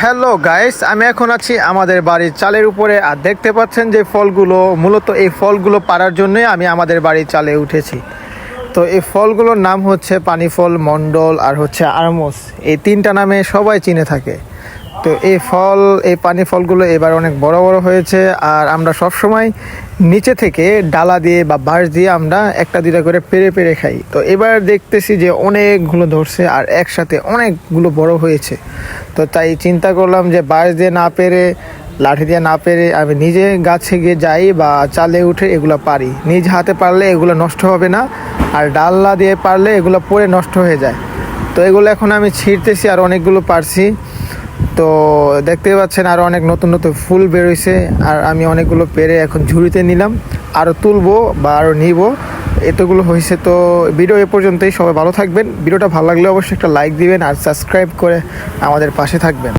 Hello guys, আমি এখন আছি আমাদের বাড়ির চালের উপরে। আর দেখতে পাচ্ছেন যে ফলগুলো, মূলত এই ফলগুলো পাড়ার জন্যই আমি আমাদের বাড়ির চালে উঠেছি। তো এই ফলগুলোর নাম হচ্ছে পানি ফল, মন্ডল আর হচ্ছে আরমোস। এই তিনটা নামে সবাই চিনে থাকে। তো এই পানি ফলগুলো এবার অনেক বড় বড় হয়েছে। আর আমরা সব সময় নিচে থেকে ডালা দিয়ে বা বাঁশ দিয়ে আমরা একটা দুটা করে পেরে পেরে খাই। তো এবার দেখতেছি যে অনেকগুলো ধরছে আর একসাথে অনেকগুলো বড় হয়েছে। তো তাই চিন্তা করলাম যে বাঁশ দিয়ে না পেরে, লাঠি দিয়ে না পেরে আমি নিজে গাছে গিয়ে যাই বা চালে উঠে এগুলো পারি। নিজ হাতে পারলে এগুলো নষ্ট হবে না, আর ডাল্লা দিয়ে পারলে এগুলো পরে নষ্ট হয়ে যায়। তো এগুলো এখন আমি ছিঁড়তেছি আর অনেকগুলো পারছি। তো দেখতে পাচ্ছেন আরও অনেক নতুন নতুন ফুল বেরোইছে। আর আমি অনেকগুলো পেরে এখন ঝুড়িতে নিলাম, আরও তুলবো বা আরও নিব। এতগুলো হয়েছে। তো ভিডিও এ পর্যন্তই। সবাই ভালো থাকবেন। ভিডিওটা ভালো লাগলে অবশ্যই একটা লাইক দিবেন আর সাবস্ক্রাইব করে আমাদের পাশে থাকবেন।